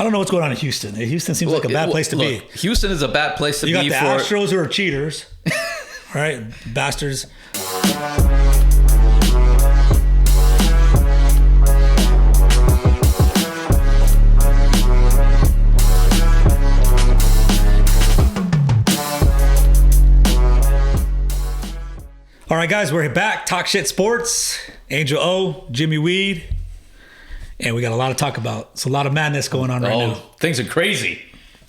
I don't know what's going on in Houston. Houston seems like a bad place to be. Houston is a bad place to be. You got the Astros who are cheaters, right? Bastards. All right, guys, we're back. Talk Shit Sports. Angel O, Jimmy Weed. And we got a lot to talk about. It's a lot of madness going on right now. Things are crazy.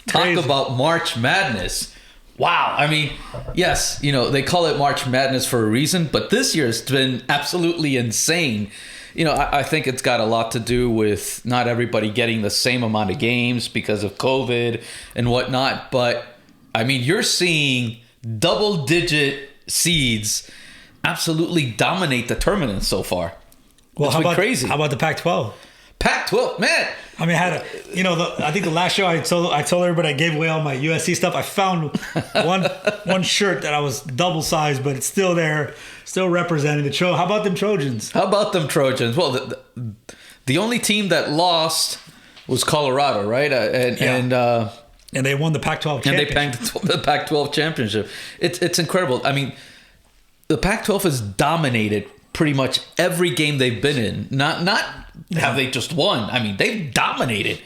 Talk about March Madness. Wow. I mean, yes, they call it March Madness for a reason, but this year has been absolutely insane. I think it's got a lot to do with not everybody getting the same amount of games because of COVID and whatnot. But, I mean, you're seeing double-digit seeds absolutely dominate the tournament so far. Well, how about the Pac-12? Pac-12, man. I mean, I think the last show I told everybody I gave away all my USC stuff. I found one shirt that I was double sized, but it's still there, still representing the How about them Trojans? Well, the only team that lost was Colorado, right? And they won the Pac-12 championship. And they banked the Pac-12 championship. It's incredible. I mean, the Pac-12 has dominated pretty much every game they've been in. Not have they just won. I mean, they've dominated.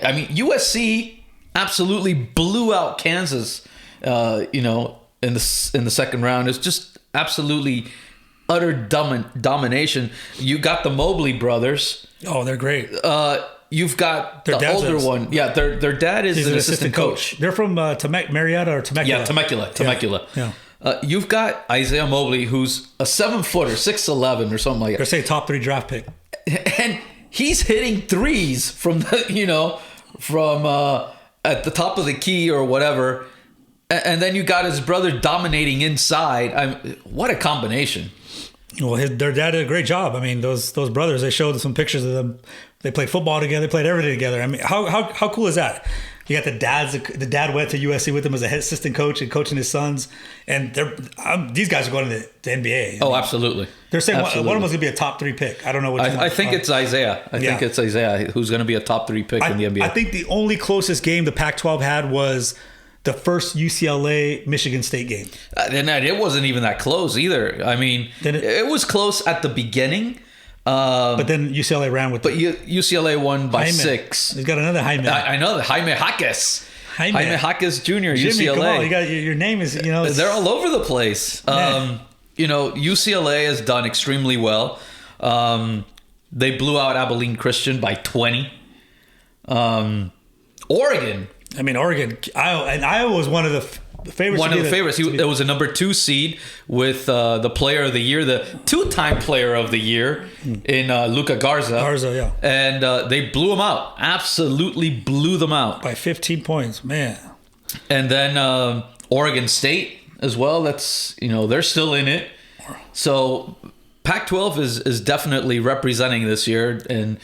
I mean, USC absolutely blew out Kansas, in the second round. It's just absolutely utter domination. You got the Mobley brothers. Oh, they're great. You've got the older one. Yeah, their dad is an assistant coach. They're from Marietta or Temecula. Yeah, Temecula. Yeah. You've got Isaiah Mobley, who's a 7-footer, 6'11" or something like that. They're saying top 3 draft pick. And he's hitting threes from at the top of the key or whatever. And then you got his brother dominating inside. What a combination. Well, their dad did a great job. I mean, those brothers, they showed some pictures of them. They played football together. They played everything together. I mean, how cool is that? You got the dad went to USC with him as a head assistant coach and coaching his sons. And these guys are going to the NBA. Oh, absolutely. They're saying one of them was going to be a top 3 pick. I don't know what. I think it's Isaiah. I think it's Isaiah who's going to be a top 3 pick in the NBA. I think the only closest game the Pac-12 had was the first UCLA-Michigan State game. And it wasn't even that close either. I mean, it was close at the beginning. But then UCLA ran with it. But UCLA won by 6. He's got another Jaime. I know that. Jaime Jaquez. Jaime Jaquez Jr., Jimmy, UCLA. Come on, you got your name is, They're all over the place. UCLA has done extremely well. They blew out Abilene Christian by 20. Oregon. I mean, Iowa was one of the favorites. One of the favorites. It was a number 2 seed with the player of the year, the 2-time player of the year in Luka Garza. Yeah. And they blew them out. Absolutely blew them out. By 15 points, man. And then Oregon State as well. That's, they're still in it. So Pac-12 is definitely representing this year. And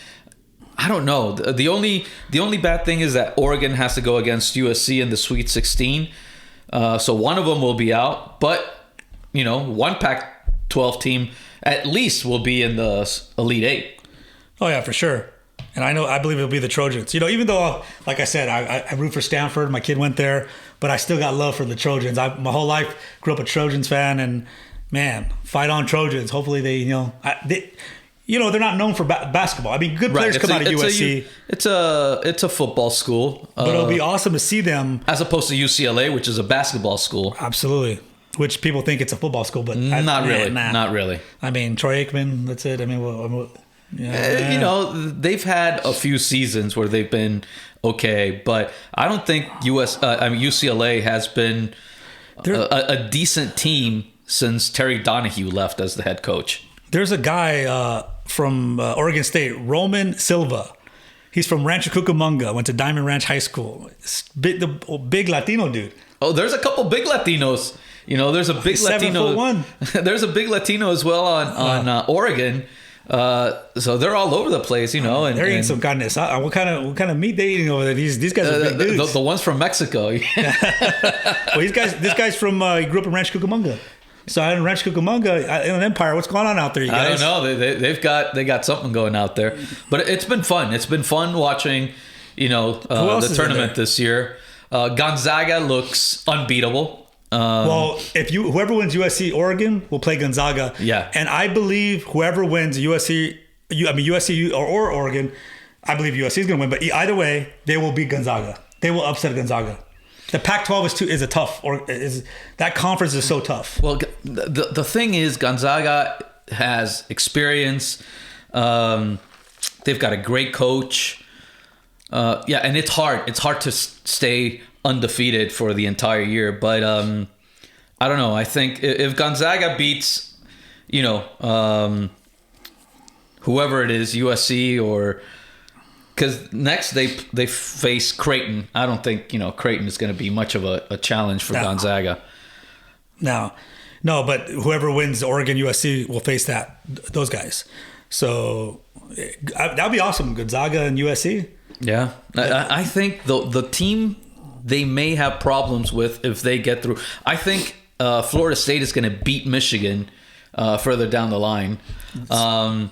I don't know. The only bad thing is that Oregon has to go against USC in the Sweet 16. So one of them will be out, but one Pac-12 team at least will be in the Elite 8. Oh yeah, for sure. And I believe it'll be the Trojans. Even though, like I said, I root for Stanford. My kid went there, but I still got love for the Trojans. My whole life grew up a Trojans fan, and man, fight on Trojans. Hopefully they're not known for basketball. I mean, good players come out of USC. It's a football school. But it'll be awesome to see them. As opposed to UCLA, which is a basketball school. Absolutely. Which people think it's a football school, but not really. Not really. I mean, Troy Aikman, that's it. I mean, they've had a few seasons where they've been okay, but I don't think UCLA has been a decent team since Terry Donahue left as the head coach. There's a guy from Oregon State, Roman Silva. He's from Rancho Cucamonga. Went to Diamond Ranch High School. The big Latino dude. Oh, there's a couple big Latinos. There's a big Latino. 7'1". There's a big Latino as well on Oregon. So they're all over the place, And they're eating some carne asada. What kind of meat they eating over there? These guys are big dudes. The ones from Mexico. Well, this guy's from. He grew up in Rancho Cucamonga. So in Rancho Cucamonga, Inland Empire, what's going on out there, you guys? I don't know. They got something going out there. But it's been fun. It's been fun watching, else the is in tournament there? this year. Gonzaga looks unbeatable. Well, whoever wins USC Oregon will play Gonzaga. Yeah. And I believe whoever wins USC or Oregon, I believe USC is going to win. But either way, they will beat Gonzaga. They will upset Gonzaga. The Pac-12 is a tough, that conference is so tough. Well, the thing is, Gonzaga has experience. They've got a great coach. And it's hard. It's hard to stay undefeated for the entire year. But I don't know. I think if Gonzaga beats, whoever it is, USC or... Because next they face Creighton. I don't think, Creighton is going to be much of a challenge for Gonzaga. No, but whoever wins Oregon USC will face those guys. So that would be awesome. Gonzaga and USC. Yeah. I think the team they may have problems with if they get through. I think Florida State is going to beat Michigan further down the line. Well,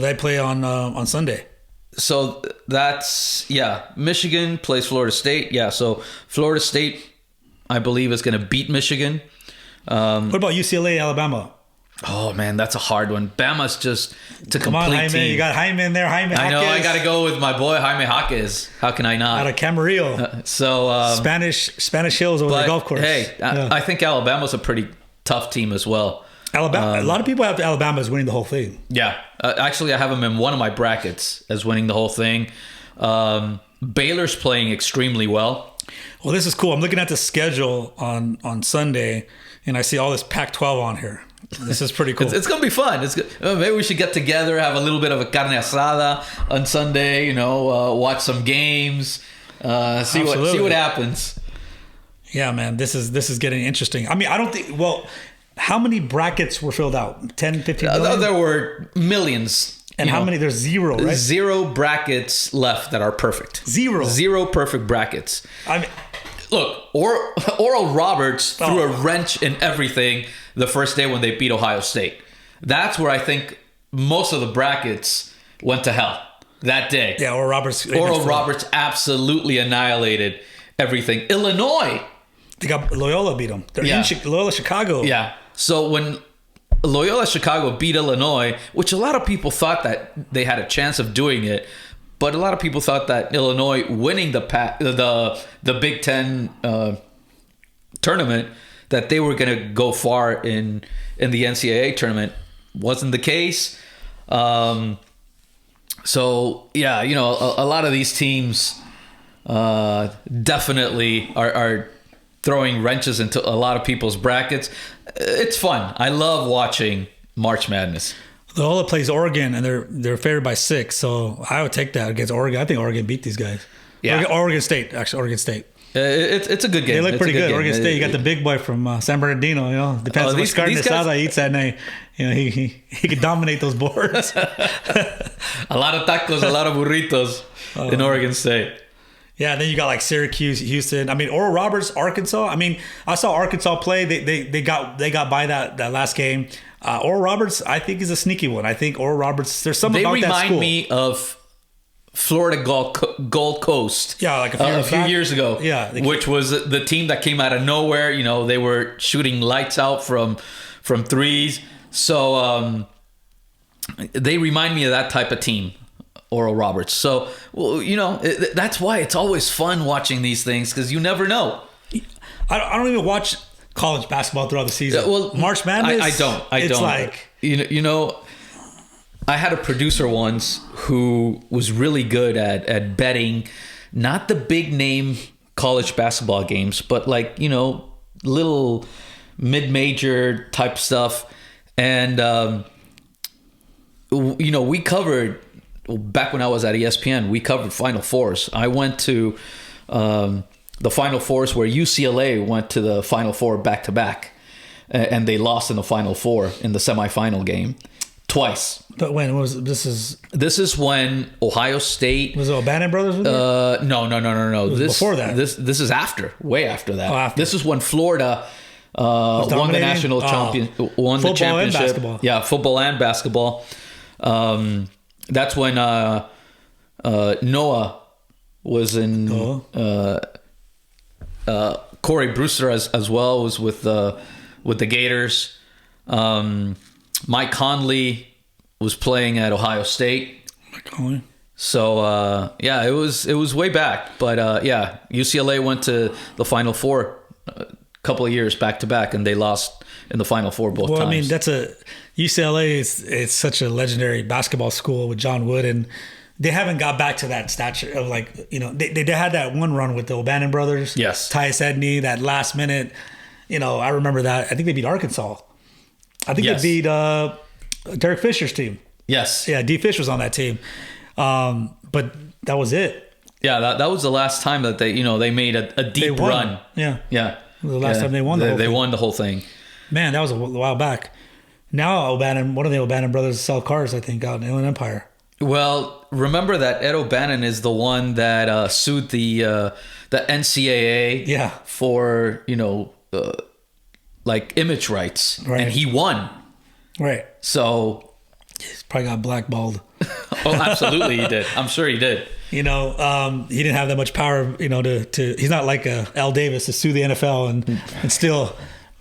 they play on Sunday. So that's, Michigan plays Florida State. Yeah, so Florida State, I believe, is going to beat Michigan. What about UCLA, Alabama? Oh, man, that's a hard one. Bama's just a Come on, complete Jaime. team. You got Jaime in there. Jaime I know, Jaquez. I got to go with my boy, Jaime Jaquez. How can I not? Out of Camarillo. So Spanish hills over the golf course. Hey, I think Alabama's a pretty tough team as well. Alabama. A lot of people have Alabama as winning the whole thing. Yeah. Actually, I have them in one of my brackets as winning the whole thing. Baylor's playing extremely well. Well, this is cool. I'm looking at the schedule on Sunday, and I see all this Pac-12 on here. This is pretty cool. It's going to be fun. Maybe we should get together, have a little bit of a carne asada on Sunday, watch some games, see what happens. Yeah, man, this is getting interesting. I mean, I don't think, how many brackets were filled out? 10, 15 million? There were millions. And how many? There's zero, right? 0 brackets left that are perfect. Zero perfect brackets. I mean, look, Oral Roberts threw a wrench in everything the first day when they beat Ohio State. That's where I think most of the brackets went to hell that day. Yeah, Oral Roberts absolutely annihilated everything. Illinois. They got Loyola beat them. They're in Loyola Chicago. Yeah. So when Loyola Chicago beat Illinois, which a lot of people thought that they had a chance of doing it, but a lot of people thought that Illinois winning the Big Ten tournament, that they were going to go far in the NCAA tournament. Wasn't the case. So yeah, a lot of these teams definitely are throwing wrenches into a lot of people's brackets. It's fun. I love watching March Madness. Loyola plays Oregon, and they're favored by 6, so I would take that against Oregon. I think Oregon beat these guys. Yeah. Oregon State, actually, Oregon State. It's a good game. They look pretty good. Game. Oregon State, you got the big boy from San Bernardino. Depends on what carne asada he eats that night. He could dominate those boards. A lot of tacos, a lot of burritos in Oregon State. Yeah, then you got like Syracuse, Houston. I mean, Oral Roberts, Arkansas. I mean, I saw Arkansas play. They got by that last game. Oral Roberts, I think, is a sneaky one. I think Oral Roberts. There's something about that school. They remind me of Florida Gold Coast. Yeah, like a few years ago. Yeah, which was the team that came out of nowhere. They were shooting lights out from threes. So they remind me of that type of team. Oral Roberts. So, that's why it's always fun watching these things, because you never know. I don't even watch college basketball throughout the season. Well, March Madness. I don't. It's like I had a producer once who was really good at betting, not the big name college basketball games, but little mid-major type stuff, and we covered. Back when I was at ESPN, we covered Final Fours. I went to the Final Fours where UCLA went to the Final Four back-to-back, and they lost in the Final Four in the semifinal game twice. But when was this? This is when Ohio State... Was it O'Bannon Brothers with it? No. Before that? This is after, way after that. Oh, after. This is when Florida won the national won the championship. And basketball. Yeah, football and basketball. That's when Noah was in. Corey Brewster as well was with the Gators. Mike Conley was playing at Ohio State. Mike Conley. So it was way back, but UCLA went to the Final Four a couple of years back to back, and they lost in the Final Four both times. Well, I mean, UCLA it's such a legendary basketball school with John Wood, and they haven't got back to that stature of they had that one run with the O'Bannon brothers. Yes. Tyus Edney, that last minute. I remember that. I think they beat Arkansas. I think they beat Derek Fisher's team. Yes. Yeah, D. Fish was on that team. But that was it. Yeah, that was the last time that they made a deep run. Yeah. Yeah. The last time they won they won the whole thing. Man, that was a while back. Now one of the O'Bannon brothers sell cars, I think, out in Inland Empire. Well, remember that Ed O'Bannon is the one that sued the NCAA for image rights, right. and he won. Right. So he's probably got blackballed. Oh, absolutely, he did. I'm sure he did. He didn't have that much power. To he's not like Al Davis to sue the NFL and still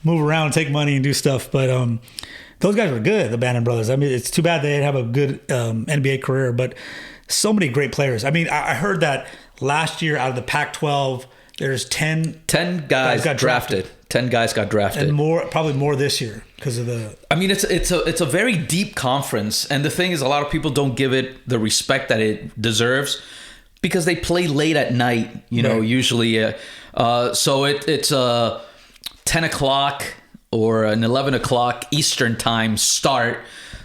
move around, take money, and do stuff. But those guys were good, the Bannon brothers. I mean, it's too bad they didn't have a good NBA career, but so many great players. I mean, I heard that last year out of the Pac-12, there's 10 guys got drafted. 10 guys got drafted, and probably more this year because of the. I mean, it's a very deep conference, and the thing is, a lot of people don't give it the respect that it deserves because they play late at night. Usually, so it's 10 o'clock or an 11 o'clock Eastern time start.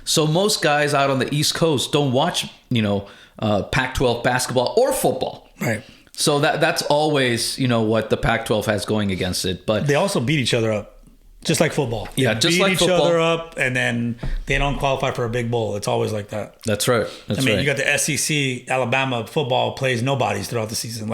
So most guys out on the East Coast don't watch, Pac-12 basketball or football. Right. So that's always, what the Pac-12 has going against it. But they also beat each other up, just like football. Yeah, just like football. Beat each other up, and then they don't qualify for a big bowl. It's always like that. That's right. You got the SEC, Alabama football plays nobodies throughout the season.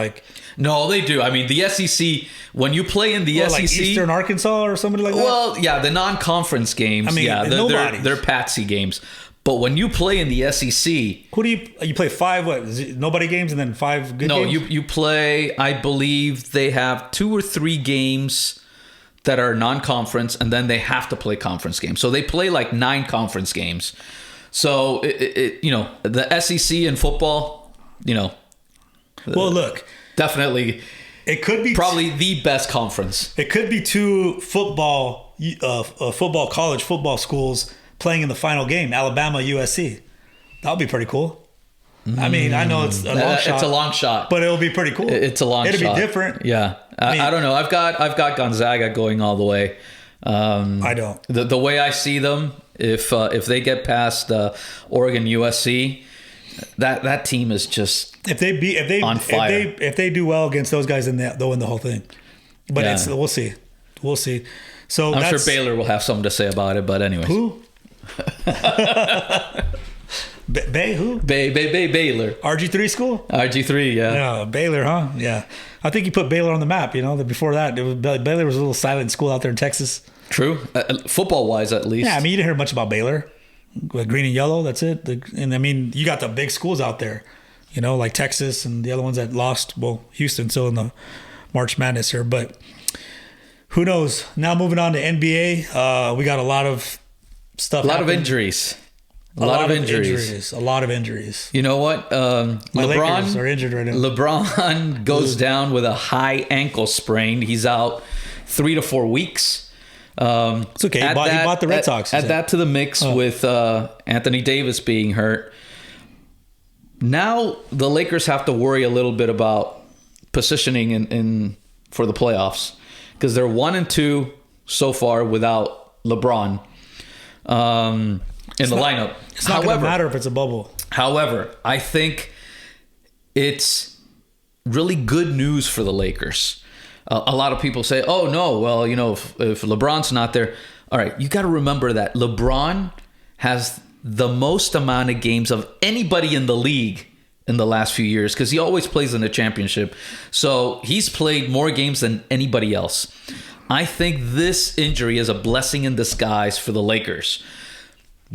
No, they do. I mean, the SEC, when you play in the SEC... like Eastern Arkansas or somebody like that? Well, yeah, the non-conference games. I mean, they're patsy games. But when you play in the SEC... Who do you play 5, nobody games and then 5 good games? No, you play, I believe they have 2 or 3 games that are non-conference, and then they have to play conference games. So they play like 9 conference games. So, the SEC in football, Well, look... Definitely. It could be... Probably the best conference. It could be 2 college football schools playing in the final game, Alabama, USC. That would be pretty cool. I mean, I know it's a long shot. It's a long shot. But it'll be pretty cool. It's a long shot. It'll be different. Yeah. I don't know. I've got Gonzaga going all the way. I don't. The way I see them, if they get past Oregon, USC, that team is just on fire. If they do well against those guys, then they'll win the whole thing. But we'll see. So I'm sure Baylor will have something to say about it. But anyways, who? Who? Baylor. RG3 school? RG3, yeah. Yeah, Baylor, huh? Yeah. I think you put Baylor on the map, Before that, Baylor was a little silent school out there in Texas. True. Football-wise, at least. Yeah, I mean, you didn't hear much about Baylor. Green and yellow, that's it. And I mean, you got the big schools out there, like Texas and the other ones that lost. Well, Houston still in the March Madness here, but who knows? Now moving on to NBA, we got a lot of stuff. A lot of injuries. A lot of injuries. A lot of injuries. You know what? LeBron are injured right now. LeBron goes down with a high ankle sprain. He's out 3 to 4 weeks. It's okay. He bought the Red Sox. Add that to the mix with Anthony Davis being hurt. Now the Lakers have to worry a little bit about positioning in for the playoffs because they're 1-2 so far without LeBron in the lineup. It's not going to matter if it's a bubble. However, I think it's really good news for the Lakers. A lot of people say, oh, no, well, if LeBron's not there. All right, you got to remember that LeBron has the most amount of games of anybody in the league in the last few years because he always plays in the championship. So he's played more games than anybody else. I think this injury is a blessing in disguise for the Lakers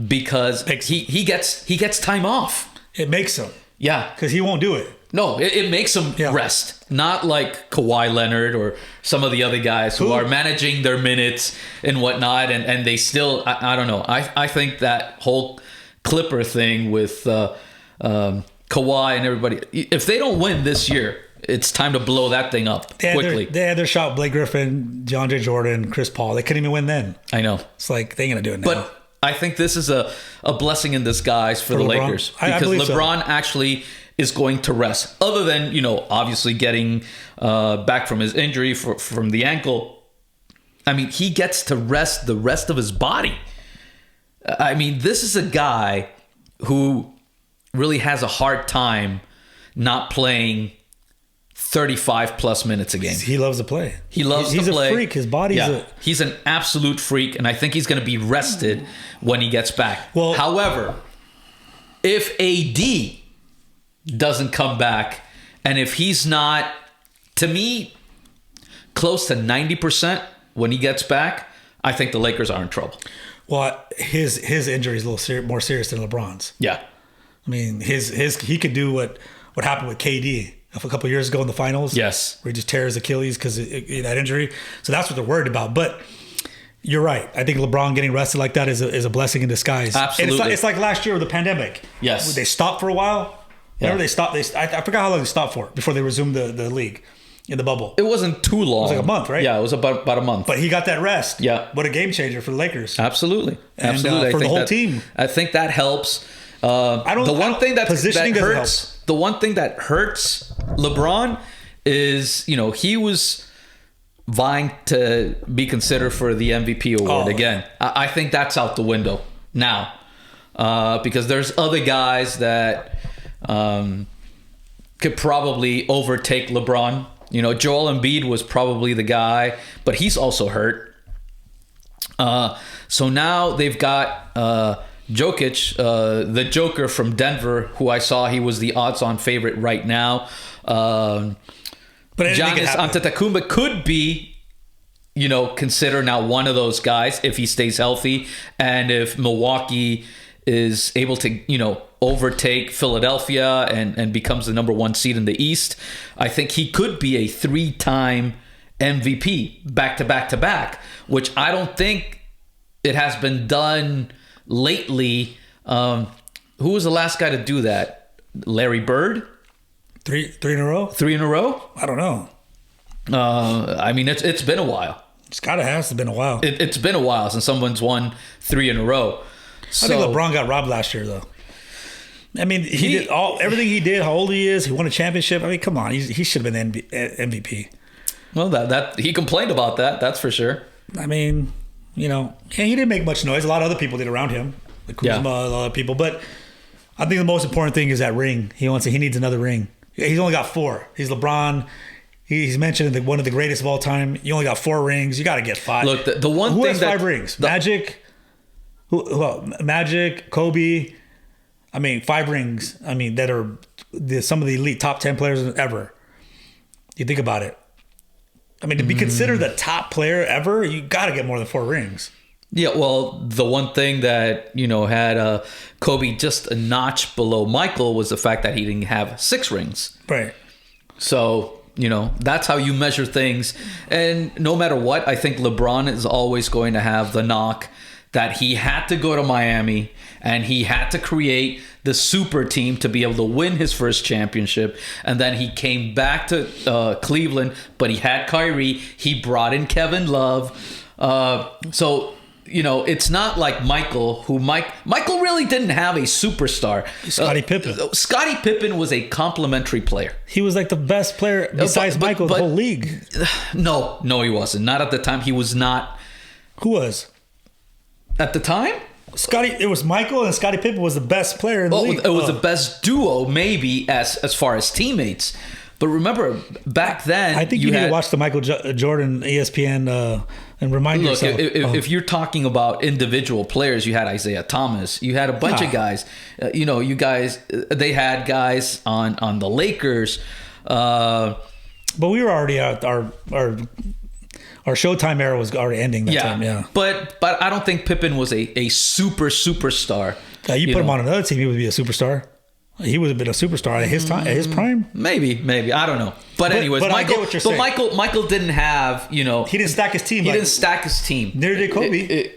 because he gets time off. It makes him. Yeah. Because he won't do it. No, it makes him rest. Not like Kawhi Leonard or some of the other guys who are managing their minutes and whatnot, and they still, I don't know. I think that whole Clipper thing with Kawhi and everybody, if they don't win this year, it's time to blow that thing up quickly. They had their shot, Blake Griffin, DeAndre Jordan, Chris Paul. They couldn't even win then. I know. It's like, they ain't going to do it now. But I think this is a blessing in disguise for the LeBron? Lakers. Because LeBron actually is going to rest. Other than, obviously getting back from his injury from the ankle. I mean, he gets to rest the rest of his body. I mean, this is a guy who really has a hard time not playing 35 plus minutes a game. He loves to play. He loves to play. He's a freak. His body's he's an absolute freak, and I think he's going to be rested when he gets back. Well, however, if AD doesn't come back, and if he's not, to me, close to 90% when he gets back, I think the Lakers are in trouble. Well, his injury is a little more serious than LeBron's. Yeah. I mean, he could do what happened with KD a couple of years ago in the finals. Yes. Where he just tears Achilles because of that injury. So that's what they're worried about. But you're right. I think LeBron getting rested like that is a blessing in disguise. Absolutely. And it's like last year with the pandemic. Yes. They stopped for a while. Remember they stopped? I forgot how long they stopped for before they resumed the league in the bubble. It wasn't too long. It was like a month, right? Yeah, it was about a month. But he got that rest. Yeah. What a game changer for the Lakers. Absolutely. And, Absolutely. for the whole team. I think that helps. The one thing that hurts LeBron is, he was vying to be considered for the MVP award again. I think that's out the window now. Because there's other guys that could probably overtake LeBron. Joel Embiid was probably the guy, but he's also hurt. So now they've got Jokic, the Joker from Denver, who I saw he was the odds-on favorite right now. Giannis Antetokounmpo could be, considered now one of those guys if he stays healthy, and if Milwaukee is able to, overtake Philadelphia and becomes the number one seed in the East, I think he could be a 3-time MVP back to back to back, which I don't think it has been done lately. Who was the last guy to do that? Larry Bird? Three in a row? 3 in a row? I don't know. I mean, it's been a while. It's gotta have been a while. It's been a while since someone's won 3 in a row. I think LeBron got robbed last year, though. I mean, he did everything he did. How old he is? He won a championship. I mean, come on, he should have been MVP. Well, that he complained about that. That's for sure. I mean, he didn't make much noise. A lot of other people did around him, like Kuzma, a lot of people. But I think the most important thing is that ring. He needs another ring. He's only got 4. He's LeBron. He's mentioned one of the greatest of all time. You only got 4 rings. You got to get 5. Look, the one who thing has 5 rings? Magic. Magic, Kobe. I mean, 5 rings. I mean, that are some of the elite top 10 players ever. You think about it. I mean, to be considered the top player ever, you got to get more than 4 rings. Yeah, well, the one thing that, had Kobe just a notch below Michael was the fact that he didn't have 6 rings. Right. So, that's how you measure things. And no matter what, I think LeBron is always going to have the knock that he had to go to Miami and he had to create the super team to be able to win his first championship. And then he came back to Cleveland, but he had Kyrie. He brought in Kevin Love. So, it's not like Michael, Michael really didn't have a superstar. Scottie Pippen. Scottie Pippen was a complimentary player. He was like the best player besides Michael in the whole league. No, he wasn't. Not at the time. He was not. Who was? At the time? It was Michael and Scottie Pippen was the best player in the league. It was the best duo, maybe, as far as teammates. But remember, back then, I think you need to watch the Michael Jordan ESPN and remind yourself. If you're talking about individual players, you had Isaiah Thomas. You had a bunch of guys. You guys, they had guys on the Lakers. But we were already out. Our Showtime era was already ending that time. Yeah. But I don't think Pippen was a superstar. You put him on another team, he would be a superstar. He would have been a superstar at his time, at his prime. Maybe. I don't know. But anyways, but I Michael. get what you're saying. Michael didn't have, He didn't stack his team. He didn't stack his team. Neither did Kobe.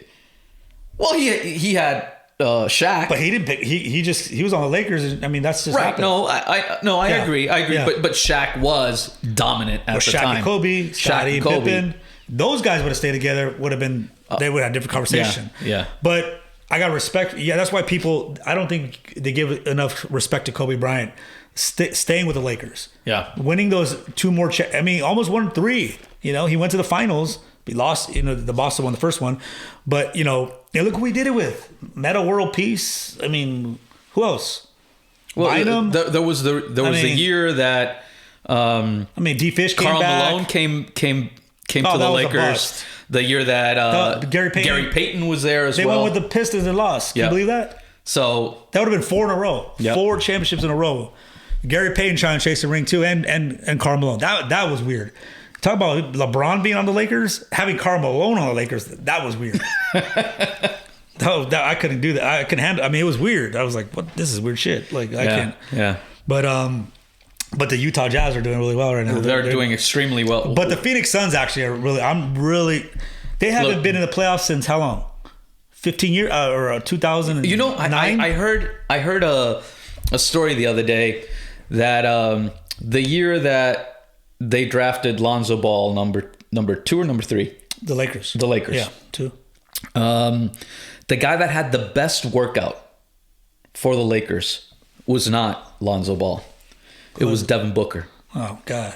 Well, he had Shaq, but he didn't pick. He was on the Lakers. I mean, that's just right. happened. I agree. Yeah. But Shaq was dominant at the Shaq time. And Kobe, Scottie, Pippen, those guys would have stayed together. Would have been. They would have a different conversation. Yeah. But I got respect. Yeah, that's why people. I don't think they give enough respect to Kobe Bryant staying with the Lakers. Yeah. Winning those 2 more. Almost won 3. He went to the finals. He lost. The Boston won the first one, but look who we did it with. Metta World Peace. I mean, who else? Well, there was a year that. D Fish came Karl back. Malone came to the Lakers. The year that Gary Payton was there as well. They went with the Pistons and lost. Can you believe that? So that would have been 4 in a row. Yep. 4 championships in a row. Gary Payton trying to chase the ring too, and Karl Malone. That was weird. Talk about LeBron being on the Lakers, having Karl Malone on the Lakers. That was weird. I couldn't do that. I couldn't handle. It was weird. I was like, "What? This is weird shit." Like I can't. Yeah. But the Utah Jazz are doing really well right now. They're doing extremely well. But the Phoenix Suns actually are really. They haven't been in the playoffs since how long? 15 years or 2009. I heard a story the other day that the year that they drafted Lonzo Ball, number 2 or number 3? The Lakers. Yeah, 2. The guy that had the best workout for the Lakers was not Lonzo Ball. It was Devin Booker. Oh, God.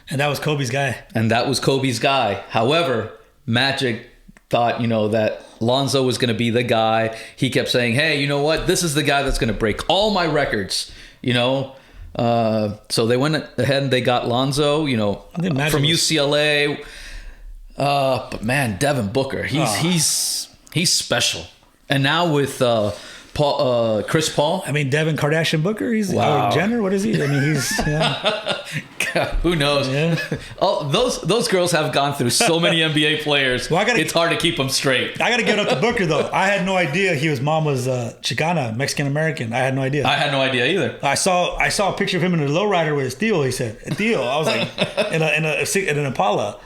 And that was Kobe's guy. However, Magic thought, that Lonzo was going to be the guy. He kept saying, hey, you know what? This is the guy that's going to break all my records, So they went ahead and they got Lonzo, from UCLA. But man, Devin Booker, he's special. And now with Chris Paul. Devin Kardashian Booker. He's Jenner. What is he? He's. Yeah. God, who knows? Yeah. Oh, those girls have gone through so many NBA players. It's hard to keep them straight. I got to give it up to Booker though. I had no idea his mom was Chicana, Mexican American. I had no idea. I had no idea either. I saw a picture of him in a lowrider with his Theo. He said Theo. I was like in an Impala.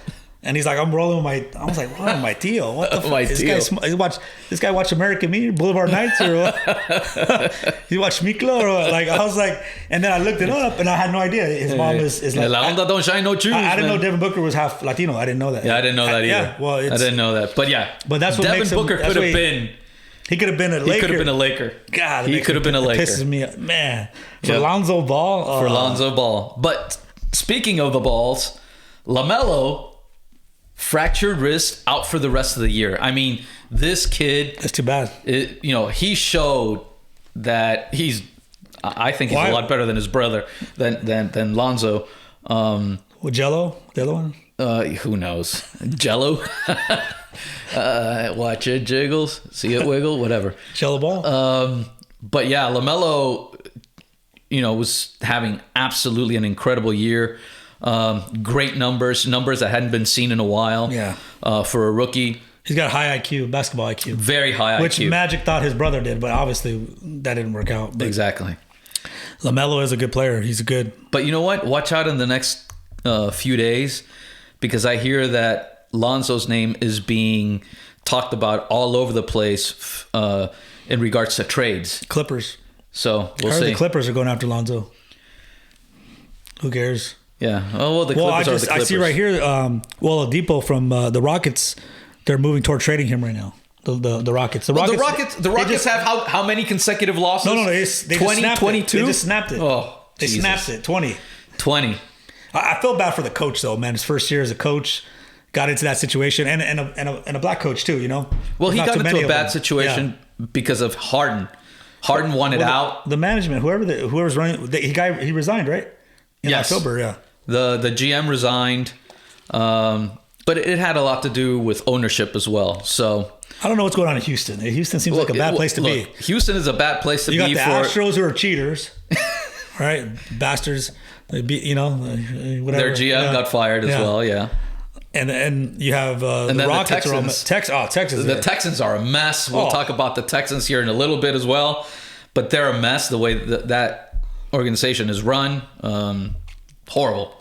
And he's like, I'm rolling with my. I was like, rolling with my Theo. What the fuck? This guy watch American Me, Boulevard Nights, or what? You watch Miklo, or what? Like I was like, and then I looked it up, and I had no idea his mom is like. La onda don't shine no shoes. I didn't know Devin Booker was half Latino. I didn't know that. Yeah, I didn't know that either. Yeah, well, I didn't know that, but that's what Devin makes him, Booker could have been. He could have been a Laker. He could have been a Laker. God, he could have been a Laker. Pisses me up, man. For Lonzo Ball. For Lonzo Ball. But speaking of the balls, LaMelo. Fractured wrist, out for the rest of the year. This kid. That's too bad. He showed that I think he's a lot better than his brother, than Lonzo. With Jello, the other one. Who knows? Jello. Watch it jiggles, see it wiggle, whatever. Jello ball. But yeah, LaMelo, was having absolutely an incredible year. Great numbers that hadn't been seen in a while. Yeah. For a rookie. He's got high IQ, basketball IQ. Very high IQ. Which Magic thought his brother did, but obviously that didn't work out. But exactly. LaMelo is a good player. He's good. But you know what? Watch out in the next few days, because I hear that Lonzo's name is being talked about all over the place in regards to trades. Clippers. So we'll see. The Clippers are going after Lonzo. Who cares? Yeah. Oh, well, the Clippers are the Clippers. I see right here, Oladipo from the Rockets, they're moving toward trading him right now. The Rockets. The Rockets have how many consecutive losses? No, they 20, 22? They just snapped it. Oh, they snapped it. 20. I feel bad for the coach though, man. His first year as a coach, got into that situation, and a black coach too. Well, he got into a bad situation because of Harden. Harden wanted out. The management, whoever's running, he resigned, right? In October, yeah. The GM resigned, but it had a lot to do with ownership as well. So I don't know what's going on in Houston. Houston seems like a bad place to be. Houston is a bad place to be. You got the Astros who are cheaters, right? Bastards. Their GM got fired as well. Yeah. And you have the Rockets Texans. Texas. The Texans are a mess. We'll talk about the Texans here in a little bit as well. but they're a mess the way that organization is run. Horrible.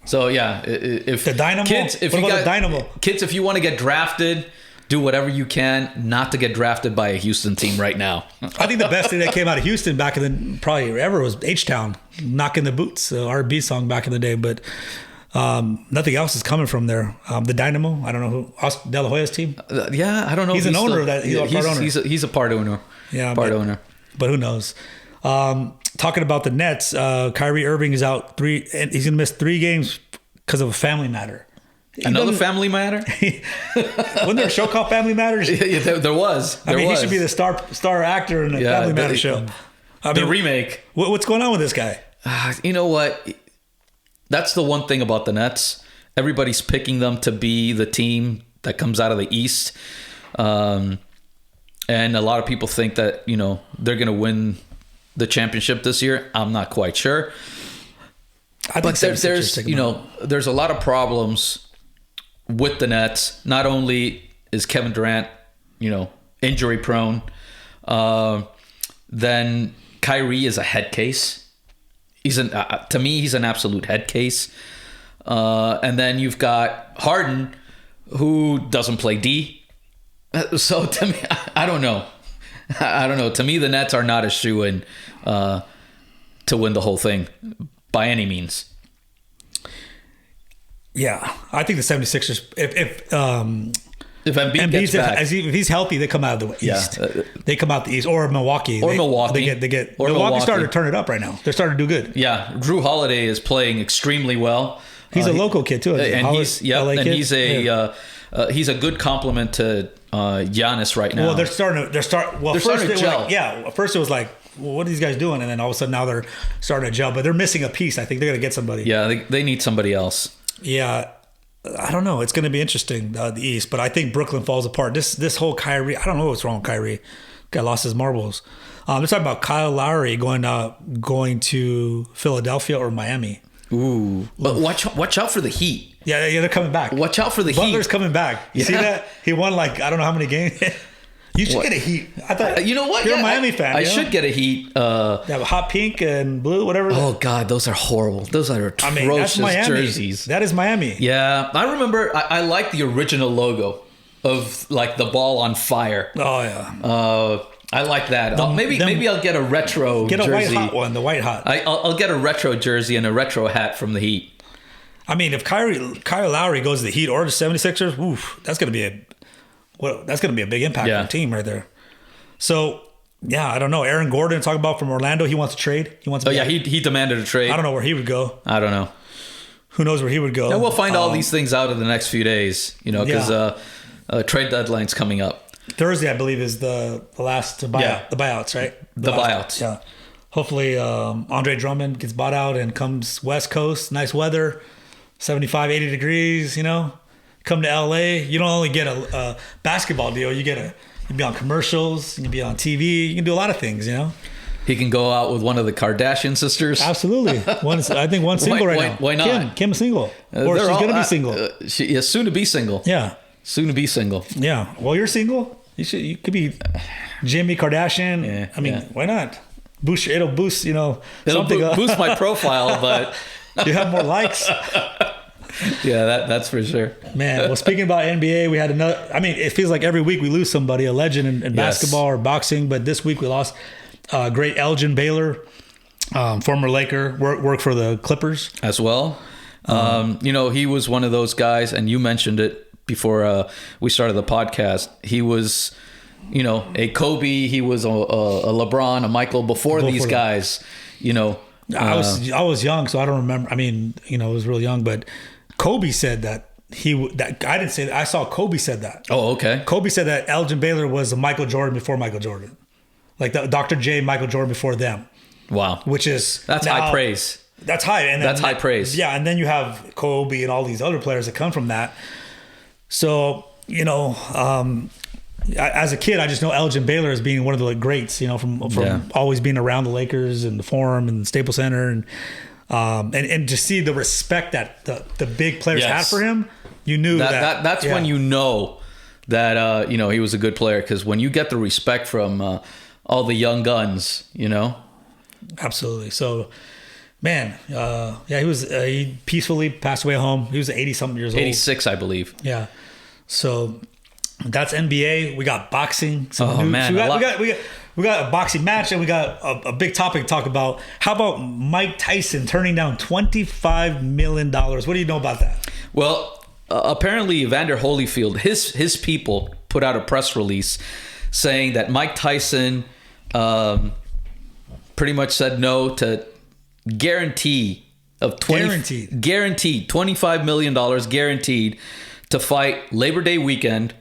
So yeah, if the Dynamo, kids, if what you about got the Dynamo? Kids, if you want to get drafted, do whatever you can not to get drafted by a Houston team right now. I think the best thing that came out of Houston back in the probably ever was H-Town, Knocking the Boots, R&B song back in the day. But nothing else is coming from there. The Dynamo, I don't know who, De La Hoya's team. Yeah, I don't know. He's an owner of that. He's a part owner. He's a part owner. Yeah, part owner. But who knows? Talking about the Nets, Kyrie Irving is out and he's gonna miss 3 games because of a family matter. Another family matter? Wasn't there a show called Family Matters? Yeah, there was. He should be the star actor in the Family Matters show. The remake. What's going on with this guy? You know what? That's the one thing about the Nets. Everybody's picking them to be the team that comes out of the East. And a lot of people think that, they're going to win the championship this year. I'm not quite sure. But there's a lot of problems with the Nets. Not only is Kevin Durant, injury prone, then Kyrie is a head case. To me, he's an absolute head case. And then you've got Harden, who doesn't play D. So to me, I don't know. To me, the Nets are not a shoo-in to win the whole thing by any means. Yeah, I think the 76ers, if Embiid gets back, if he's healthy, they come out of the East. They come out the East, or Milwaukee. Milwaukee starting to turn it up right now. They're starting to do good. Yeah, Drew Holiday is playing extremely well. He's a local kid too, and he's a good compliment to Giannis right now. Well, they're starting to gel. First it was like, well, what are these guys doing? And then all of a sudden now they're starting to gel, but they're missing a piece. I think they're going to get somebody. Yeah, they need somebody else. Yeah, I don't know. It's going to be interesting, the East, but I think Brooklyn falls apart. This whole Kyrie, I don't know what's wrong with Kyrie. Guy lost his marbles. They're talking about Kyle Lowry going to Philadelphia or Miami. Ooh, but watch out for the Heat. Yeah, they're coming back. Watch out for the Heat. Butler's coming back. You see that? He won I don't know how many games. You should get a Heat. I thought you know what? You're a Miami fan. I should get a Heat. They have a hot pink and blue, whatever. Oh God, those are horrible. Those are atrocious jerseys. That is Miami. Yeah, I remember. I like the original logo of the ball on fire. Oh yeah. I like that. Maybe I'll get a retro jersey. Get a white hot one. The white hot. I'll get a retro jersey and a retro hat from the Heat. I mean, if Kyle Lowry goes to the Heat or the 76ers, oof, that's gonna be a big impact on the team right there. So, yeah, I don't know. Aaron Gordon, talking about from Orlando, he wants to trade. He demanded a trade. I don't know where he would go. I don't know. Who knows where he would go? And we'll find all these things out in the next few days, because trade deadline's coming up. Thursday, I believe, is the last to buy out. The buyouts, right? Buyouts. Yeah. Hopefully, Andre Drummond gets bought out and comes West Coast. Nice weather, 75, 80 degrees, Come to LA. You don't only get a basketball deal. You can be on commercials. You can be on TV. You can do a lot of things, He can go out with one of the Kardashian sisters. Absolutely. I think one's single right now. Why not? Kim's single. Or she's going to be single. She is soon to be single. Yeah. Soon to be single. Yeah. Well, you're single. You could be Jimmy Kardashian. Yeah, I mean, why not? It'll boost, It'll something. Boost my profile, but you have more likes. Yeah, that's for sure. Man, well, speaking about NBA, we had another. I mean, it feels like every week we lose somebody, a legend in basketball or boxing. But this week we lost great Elgin Baylor, former Laker, worked for the Clippers as well. He was one of those guys, and you mentioned it before we started the podcast. He was, a Kobe. He was a LeBron, a Michael before these guys. I was young, so I don't remember. I mean, I was real young, but Kobe said that I didn't say that. I saw Kobe said that. Oh, okay. Kobe said that Elgin Baylor was a Michael Jordan before Michael Jordan, like the Dr. J, Michael Jordan before them. Wow, that's high praise. That's high, and that's high praise. Yeah, and then you have Kobe and all these other players that come from that. So as a kid, I just know Elgin Baylor as being one of the greats. From always being around the Lakers and the Forum and the Staples Center and to see the respect that the big players had for him, you knew that's when you know that he was a good player, because when you get the respect from all the young guns, you know? Absolutely. So, man, he peacefully passed away at home. He was 80-something years old. 86, I believe. Yeah. So that's NBA. We got boxing. Man. We got a boxing match, and we got a big topic to talk about. How about Mike Tyson turning down $25 million? What do you know about that? Well, apparently Evander Holyfield, his people put out a press release saying that Mike Tyson pretty much said no to guaranteed $25 million guaranteed to fight Labor Day weekend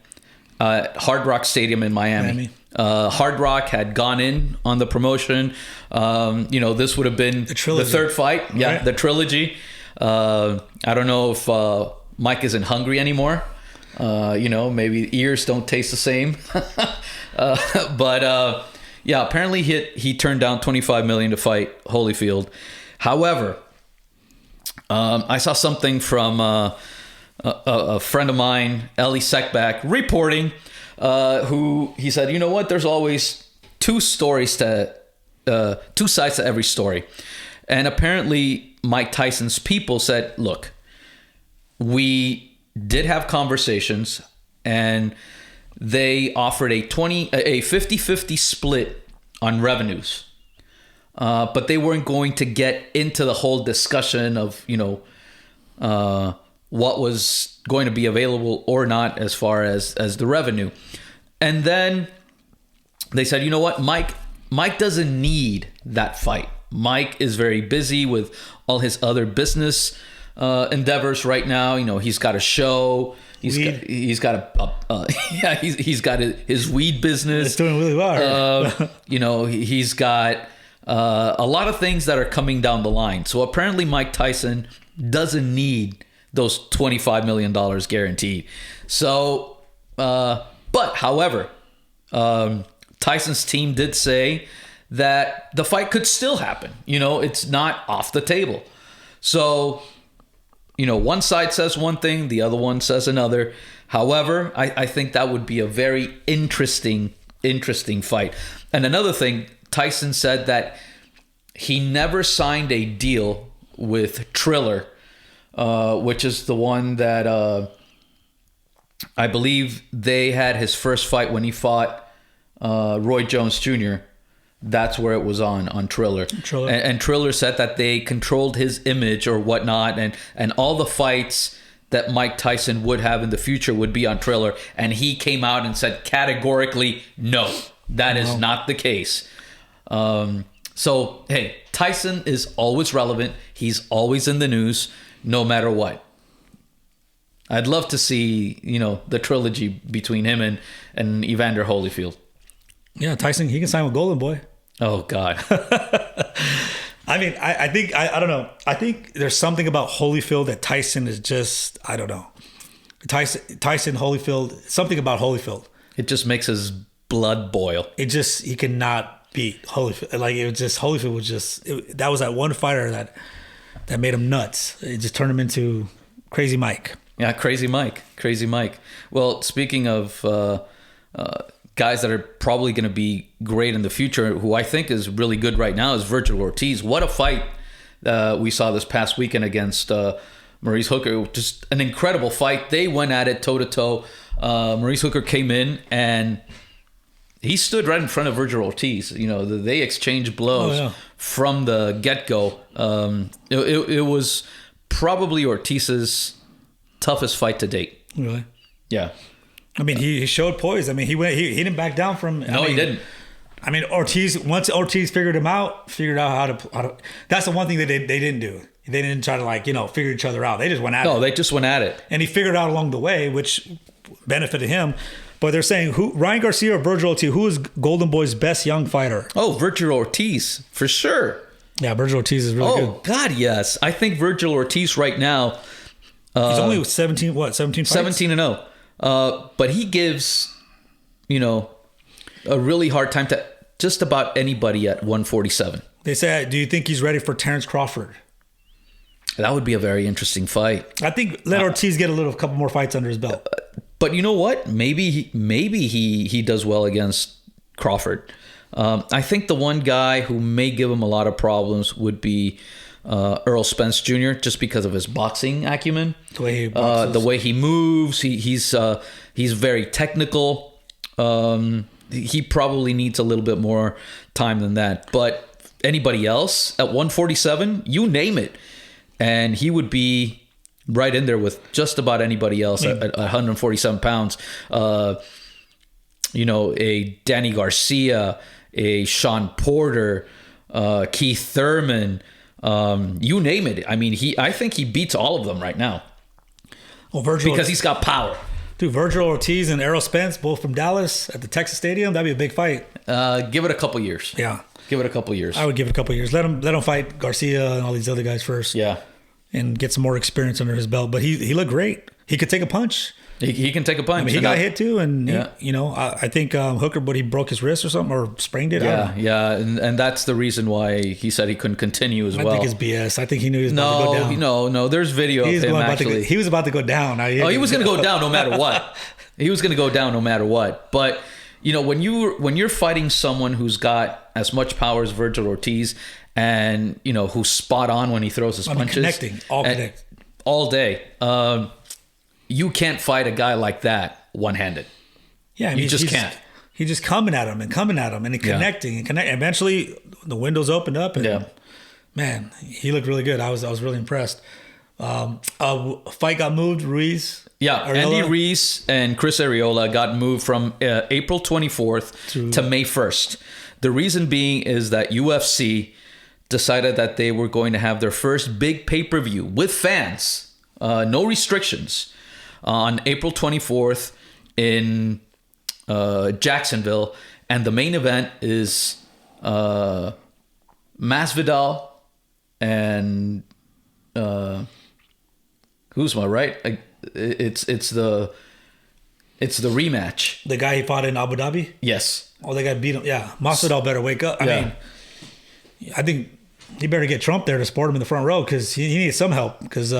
at Hard Rock Stadium in Miami. Hard Rock had gone in on the promotion. This would have been the third fight. Yeah, right. The trilogy. I don't know if Mike isn't hungry anymore. Maybe ears don't taste the same. But apparently he turned down $25 million to fight Holyfield. However, I saw something from a friend of mine, Ellie Seckbach, reporting. Who he said, you know what? There's always two sides to every story, and apparently Mike Tyson's people said, look, we did have conversations, and they offered a 50-50 split on revenues, but they weren't going to get into the whole discussion of what was going to be available or not as far as the revenue. And then they said, you know what, Mike doesn't need that fight. Mike is very busy with all his other business endeavors right now. He's got a show. He's got his weed business. It's doing really well. He's got a lot of things that are coming down the line. So apparently Mike Tyson doesn't need those $25 million guaranteed. So, however, Tyson's team did say that the fight could still happen. It's not off the table. So, one side says one thing, the other one says another. However, I think that would be a very interesting fight. And another thing, Tyson said that he never signed a deal with Triller, which is the one that I believe they had his first fight when he fought Roy Jones Jr. That's where it was on Triller. And Triller said that they controlled his image or whatnot, and all the fights that Mike Tyson would have in the future would be on Triller. And he came out and said categorically, no, that is not the case. So, hey, Tyson is always relevant. He's always in the news, no matter what. I'd love to see, the trilogy between him and Evander Holyfield. Yeah, Tyson, he can sign with Golden Boy. Oh, God. I mean, I think, I don't know. I think there's something about Holyfield that Tyson is just, I don't know. Tyson, Holyfield, something about Holyfield. It just makes his blood boil. He cannot beat Holyfield. Like, it was just, Holyfield was just, that was that one fighter that made him nuts. It just turned him into Crazy Mike. Yeah, Crazy Mike. Well, speaking of guys that are probably going to be great in the future, who I think is really good right now is Virgil Ortiz. What a fight we saw this past weekend against Maurice Hooker. Just an incredible fight. They went at it toe-to-toe. Maurice Hooker came in and he stood right in front of Virgil Ortiz. They exchanged blows from the get-go. It was probably Ortiz's toughest fight to date. Really? Yeah. I mean, he showed poise. I mean, he didn't back down from. He didn't. I mean, once Ortiz figured how to. That's the one thing that they didn't do. They didn't try to figure each other out. They just went at it. No, they just went at it. And he figured out along the way, which benefited him. But they're saying Ryan Garcia or Virgil Ortiz, who is Golden Boy's best young fighter? Oh, Virgil Ortiz for sure. Yeah, Virgil Ortiz is really good. Oh God, yes. I think Virgil Ortiz right now. He's only 17 fights? 17-0. But he gives, a really hard time to just about anybody at 147. They say, do you think he's ready for Terrence Crawford? That would be a very interesting fight. I think let Ortiz get a couple more fights under his belt. But you know what? Maybe he does well against Crawford. I think the one guy who may give him a lot of problems would be Earl Spence Jr. just because of his boxing acumen, The way he boxes. the way he moves. He's very technical. He probably needs a little bit more time than that. But anybody else at 147, you name it, and he would be right in there with just about anybody else at 147 pounds. A Danny Garcia, a Sean Porter, Keith Thurman, you name it. I mean, I think he beats all of them right now. Well, Virgil, because he's got power. Dude, Virgil Ortiz and Errol Spence, both from Dallas at the Texas Stadium. That'd be a big fight. Give it a couple years. Yeah, give it a couple years. I would give it a couple years. Let him fight Garcia and all these other guys first. Yeah, and get some more experience under his belt. But he looked great. He could take a punch. He can take a punch. I mean, he got hit too, and yeah. I think Hooker, but he broke his wrist or something, or sprained it. Yeah, and that's the reason why he said he couldn't continue as well. I think it's BS. I think he knew he was about to go down. No. There's video of him actually. He was about to go down. He was going to go down no matter what. He was going to go down no matter what. But when you're fighting someone who's got as much power as Virgil Ortiz, and who's spot on when he throws his punches, connecting all day. You can't fight a guy like that one-handed. Yeah, I mean, you just can't. He's just coming at him and connecting and connect. Eventually, the windows opened up, and man, he looked really good. I was really impressed. Fight got moved. Ruiz. Yeah, Arreola. Andy Ruiz and Chris Arreola got moved from April 24th to May 1st. The reason being is that UFC decided that they were going to have their first big pay-per-view with fans, no restrictions, on April 24th in Jacksonville. And the main event is Masvidal and Kuzma, right? It's the rematch. The guy he fought in Abu Dhabi? Yes. Oh, they got beat him. Yeah. Masvidal better wake up. I mean, I think he better get Trump there to support him in the front row, because he needs some help. Because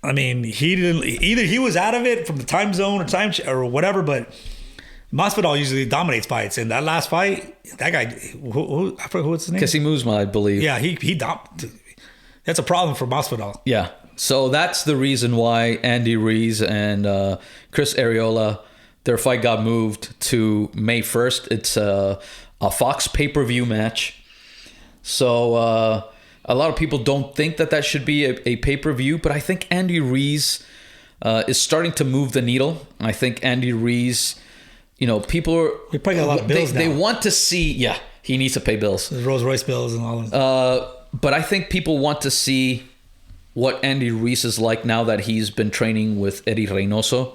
I mean, he didn't. Either he was out of it from the time zone or whatever, but Masvidal usually dominates fights. And that last fight, that guy, who I forget what's his name? Kassim Usman, I believe. Yeah, that's a problem for Masvidal. Yeah. So that's the reason why Andy Ruiz and Chris Arreola, their fight got moved to May 1st. It's a Fox pay-per-view match. So a lot of people don't think that should be a pay-per-view, but I think Andy Ruiz is starting to move the needle. I think Andy Ruiz, people are... We probably got a lot of bills They want to see... Yeah, he needs to pay bills. The Rolls Royce bills and all that. But I think people want to see what Andy Ruiz is like now that he's been training with Eddie Reynoso.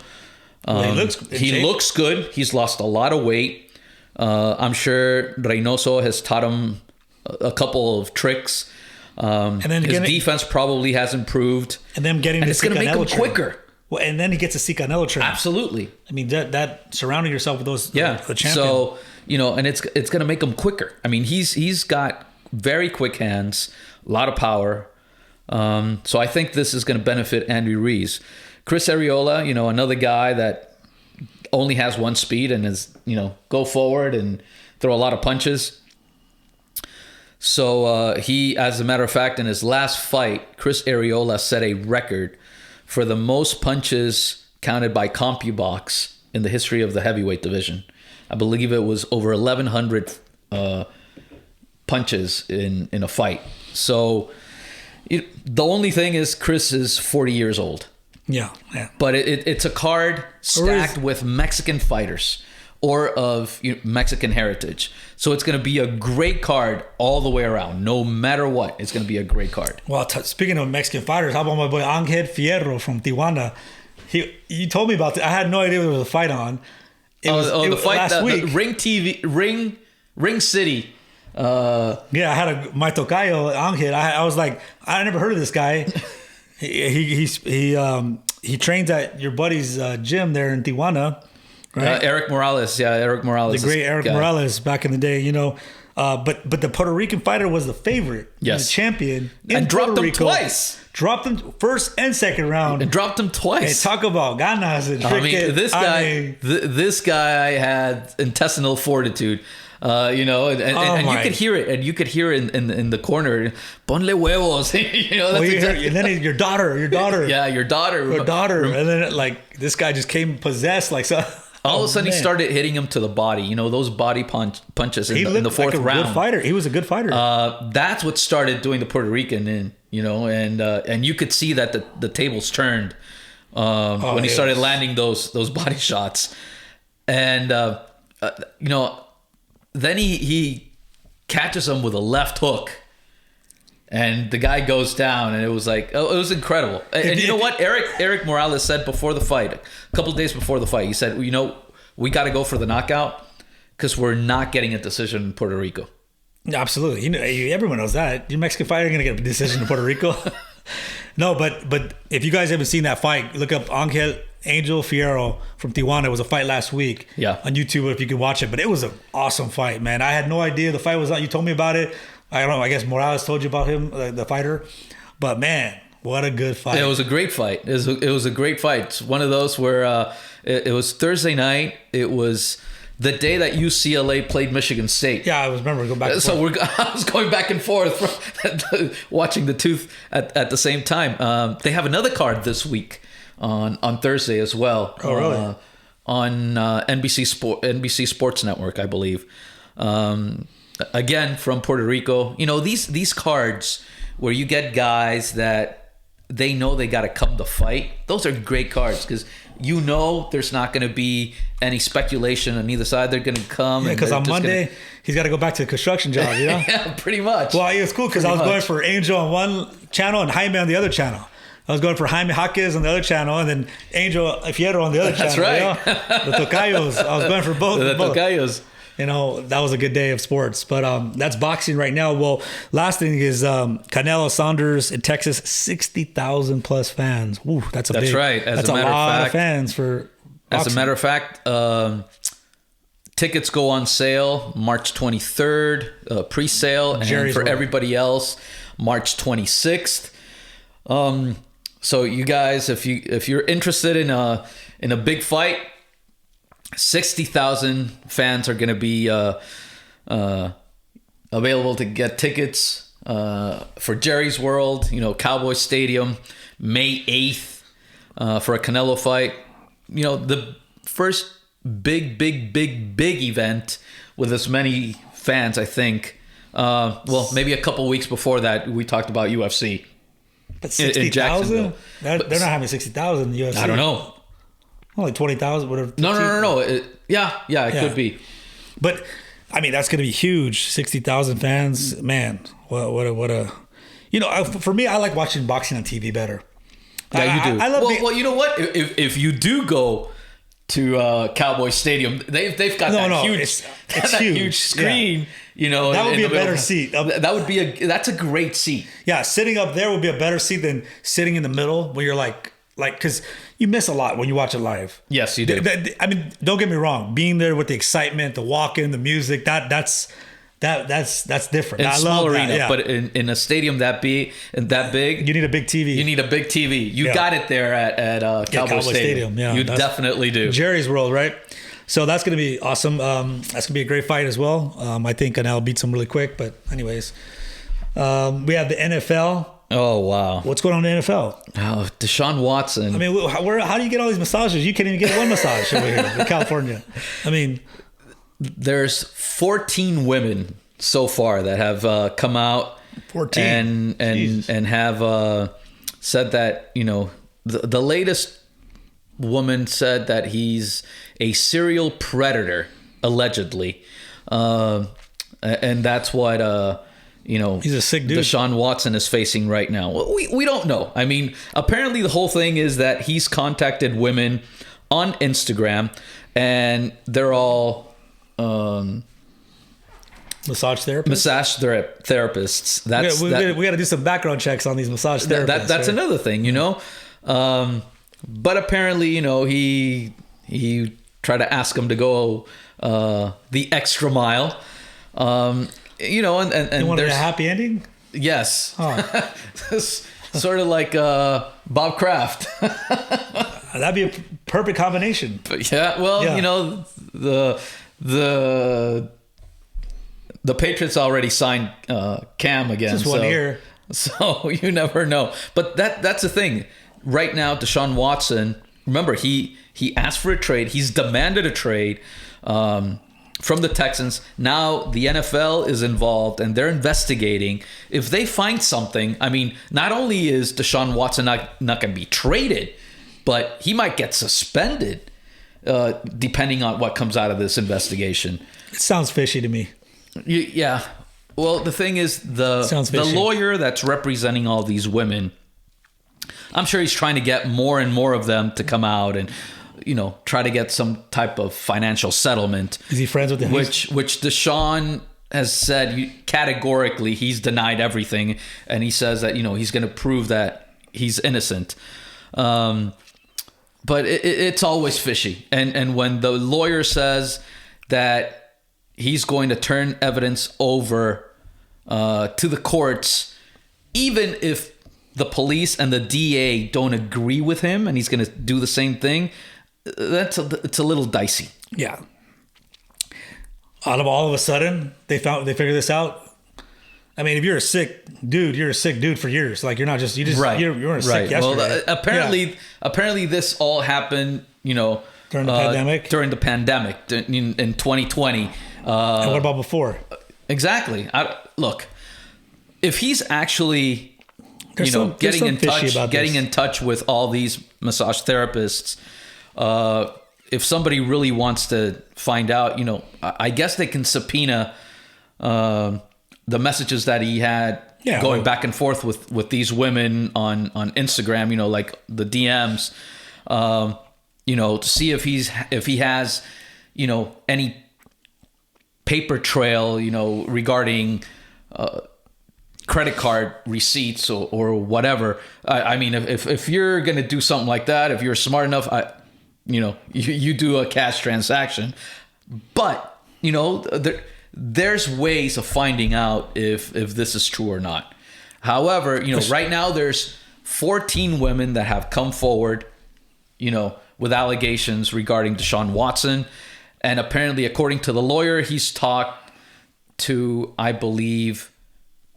He looks good. He's lost a lot of weight. I'm sure Reynoso has taught him a couple of tricks. And then his defense probably has improved. And then it's going to make him quicker. Well, and then he gets a C. Canelo train. Absolutely. I mean, that surrounding yourself with those, the champion. So, and it's going to make him quicker. I mean, he's got very quick hands, a lot of power. So I think this is going to benefit Andy Ruiz. Chris Arreola, another guy that only has one speed and is, go forward and throw a lot of punches. So he, as a matter of fact, in his last fight, Chris Arreola set a record for the most punches counted by CompuBox in the history of the heavyweight division. I believe it was over 1,100 punches in a fight. So the only thing is Chris is 40 years old. Yeah. But it's a card stacked with Mexican fighters or of Mexican heritage. So it's going to be a great card all the way around. No matter what, it's going to be a great card. Well, speaking of Mexican fighters, how about my boy Angel Fierro from Tijuana? You told me about that. I had no idea there was a fight on. The fight last week. The Ring City. I had my tocayo Angel. I was like, I never heard of this guy. He trains at your buddy's gym there in Tijuana, right? Eric Morales, Eric Morales, the great Eric Morales back in the day, But the Puerto Rican fighter was the favorite, the champion, and dropped him twice. dropped him first and second round. And dropped him Hey, twice. talk about ganas and I mean, cricket. this guy had intestinal fortitude. You know, and you could hear it, and you could hear it in the corner. Ponle huevos. You know, that's exactly. And then your daughter. Yeah, your daughter. And then like this guy just came possessed like so. All of a sudden, he started hitting him to the body. You know, those body punches in the fourth round. Good fighter. He was a good fighter. That's what started doing the Puerto Rican in. You know, and you could see that the tables turned when he started landing those body shots, and you know. Then he catches him with a left hook, and the guy goes down, and it was like, it was incredible. And you know what? Eric Morales said before the fight, a couple of days before the fight, he said, you know, we got to go for the knockout because we're not getting a decision in Puerto Rico. Absolutely. You know, everyone knows that. Your Mexican fighter going to get a decision in Puerto Rico. No, but if you guys haven't seen that fight, look up Angel Fierro from Tijuana. It was a fight last week on YouTube if you can watch it. But it was an awesome fight, man. I had no idea the fight was on. You told me about it. I don't know. I guess Morales told you about him, the fighter. But, man, what a good fight. It was a great fight. It was a great fight. It's one of those where it was Thursday night. It was the day that UCLA played Michigan State. Yeah, I remember going back and forth. I was going back and forth watching the tooth at the same time. They have another card this week on Thursday as well. Oh, really? On NBC Sports Network, I believe. Again, from Puerto Rico. You know, these cards where you get guys that they know they got to come to fight. Those are great cards because you know there's not going to be any speculation on either side. They're going to come. Yeah, because on Monday, he's got to go back to the construction job, you know? Yeah, pretty much. Well, it was cool because I was going for Angel on one channel and Jaime on the other channel. I was going for Jaime Jaquez on the other channel and then Angel Fierro on the other channel. That's right. You know? The Tocayos. I was going for both. The Tocayos. You know, that was a good day of sports. But that's boxing right now. Well, last thing is Canelo Saunders in Texas, 60,000 plus fans. Woo, that's right. That's a lot of fans for boxing. As a matter of fact, tickets go on sale March 23rd, pre-sale, and for everybody else, March 26th. So you guys, if you're interested in a big fight, 60,000 fans are going to be available to get tickets for Jerry's World, you know, Cowboy Stadium, May 8th for a Canelo fight. You know, the first big event with as many fans, I think. Well, maybe a couple weeks before that, we talked about UFC. But 60,000? They're not having 60,000 in the UFC. I don't know. Only 20,000, whatever. No. It could be. But I mean, that's going to be huge. 60,000 fans, man. What a. You know, for me, I like watching boxing on TV better. Yeah, you do. I love. Well, you know what? If you do go to Cowboy Stadium, they've got that huge screen. Yeah. You know, that would be a better seat. That's a great seat. Yeah, sitting up there would be a better seat than sitting in the middle where you're like, because you miss a lot when you watch it live. Yes, you do. I mean, don't get me wrong. Being there with the excitement, the walk-in, the music, that's different. In a I small love arena, that, yeah. But in a stadium that big, you need a big TV. You got it there at Cowboy Stadium. Yeah, you definitely do. Jerry's World, right? So that's going to be awesome. That's going to be a great fight as well. I think Canelo beats him really quick. But anyways, we have the NFL. Oh, wow. What's going on in the NFL? Oh, Deshaun Watson. I mean, how do you get all these massages? You can't even get one massage over here in California. I mean, there's 14 women so far that have come out 14 and have said that, you know, the latest woman said that he's a serial predator, allegedly. And that's what you know, he's a sick dude. Deshaun Watson is facing right now. Well, we don't know. I mean, apparently the whole thing is that he's contacted women on Instagram, and they're all massage therapists. Therapists. We got to do some background checks on these massage therapists. That's right? Another thing, you know. But apparently, you know, he tried to ask him to go the extra mile. You know, and you wanted a happy ending? Yes. Oh. sort of like Bob Kraft. That'd be a perfect combination. But yeah, well, Yeah. you know, the Patriots already signed Cam again. Just 1 year. So you never know. But that's the thing. Right now, Deshaun Watson, remember, he asked for a trade. He's demanded a trade from the Texans. Now the NFL is involved and they're investigating. If they find something, I mean, not only is Deshaun Watson not going to be traded, but he might get suspended depending on what comes out of this investigation. It sounds fishy to me. Yeah. Well, the thing is, the lawyer that's representing all these women, I'm sure he's trying to get more and more of them to come out and, you know, try to get some type of financial settlement. Is he friends with him? Which Deshaun has said categorically he's denied everything, and he says that, you know, he's going to prove that he's innocent. But it's always fishy. And when the lawyer says that he's going to turn evidence over to the courts, even if the police and the DA don't agree with him and he's going to do the same thing, it's a little dicey. Yeah. All of a sudden, they figured this out. I mean, if you're a sick dude, you're a sick dude for years. Like you're right. you're sick yesterday. Well, apparently this all happened, you know, during the pandemic. During the pandemic in 2020. And what about before? Exactly. Look, if he's actually, getting in touch with all these massage therapists, if somebody really wants to find out, you know, I guess they can subpoena the messages that he had going back and forth with these women on Instagram, you know, like the DMs, you know, to see if he has, you know, any paper trail, you know, regarding credit card receipts or whatever. I mean, if you're going to do something like that, if you're smart enough, you do a cash transaction. But, you know, there's ways of finding out if this is true or not. However, you know, right now there's 14 women that have come forward, you know, with allegations regarding Deshaun Watson. And apparently, according to the lawyer, he's talked to, I believe,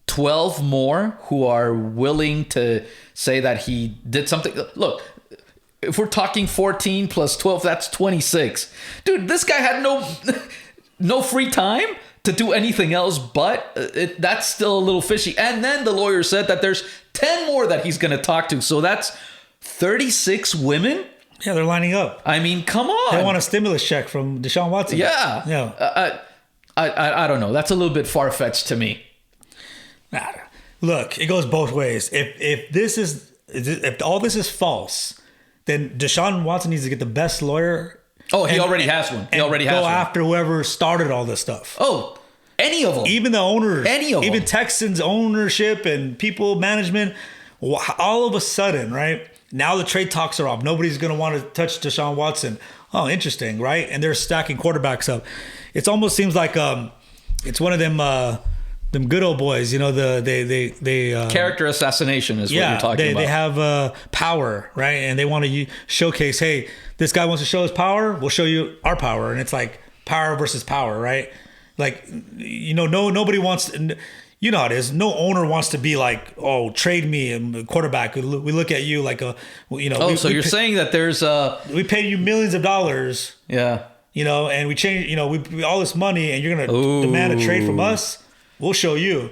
12 more who are willing to say that he did something. Look, if we're talking 14 plus 12, that's 26. Dude, this guy had no free time to do anything else, but that's still a little fishy. And then the lawyer said that there's 10 more that he's going to talk to. So that's 36 women. Yeah, they're lining up. I mean, come on. They want a stimulus check from Deshaun Watson. Yeah. Yeah. I don't know. That's a little bit far-fetched to me. Look, it goes both ways. If all this is false, then Deshaun Watson needs to get the best lawyer. Oh, he already has one. He already has one. Go after whoever started all this stuff. Oh, any of them. Even the owners. Any of them. Even Texans ownership and people management. All of a sudden, right? Now the trade talks are off. Nobody's going to want to touch Deshaun Watson. Oh, interesting, right? And they're stacking quarterbacks up. It almost seems like it's one of them good old boys. You know, they character assassination is what you're talking about. They have power, right? And they want to showcase, hey, this guy wants to show his power. We'll show you our power. And it's like power versus power, right? Like, you know, nobody wants to. You know how it is. No owner wants to be like, oh, trade me and quarterback. We look at you like a, you know. Oh, so you're saying that there's we paid you millions of dollars. Yeah. You know, and we change. You know, we all this money, and you're gonna demand a trade from us. We'll show you.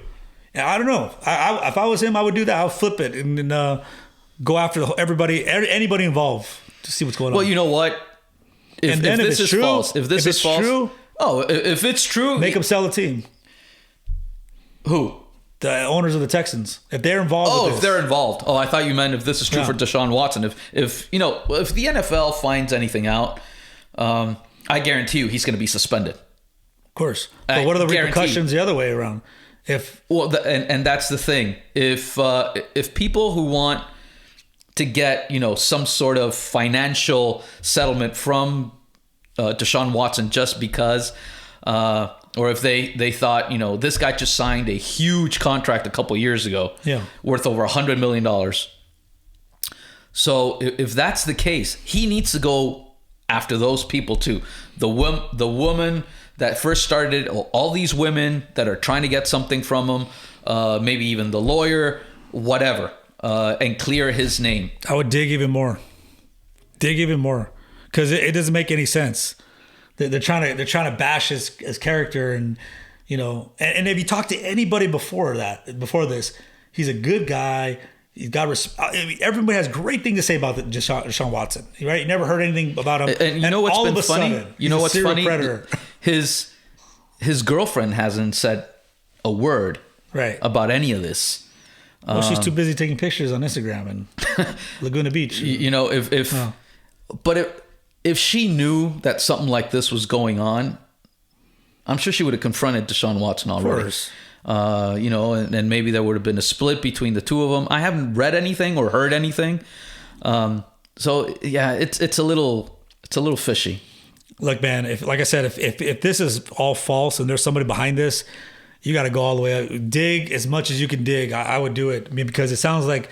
And I don't know. If I was him, I would do that. I'll flip it and go after anybody involved to see what's going on. Well, you know what? If this is false, if it's true, if it's true, make them sell the team. Who? The owners of the Texans. If they're involved. Oh, if they're involved. Oh, I thought you meant if this is true for Deshaun Watson. If the NFL finds anything out, I guarantee you he's going to be suspended. Of course. But what are the repercussions the other way around? And that's the thing. If people who want to get, you know, some sort of financial settlement from Deshaun Watson just because or if they thought, this guy just signed a huge contract a couple years ago, worth over $100 million. So if that's the case, he needs to go after those people too. The woman that first started, all these women that are trying to get something from him, maybe even the lawyer, whatever, and clear his name. I would dig even more. Because it doesn't make any sense. They're trying to bash his character, and and if you talk to anybody before this, he's a good guy. He's got everybody has great things to say about Deshaun Watson, right? You never heard anything about him. And you know what's been funny? What's funny? Predator. His girlfriend hasn't said a word about any of this. Well, she's too busy taking pictures on Instagram and Laguna Beach. But if she knew that something like this was going on, I'm sure she would have confronted Deshaun Watson already. Of course. And maybe there would have been a split between the two of them. I haven't read anything or heard anything. So yeah, it's a little fishy. Look, man, like I said, if this is all false and there's somebody behind this, you got to go all the way out. Dig as much as you can dig. I would do it. I mean, because it sounds like,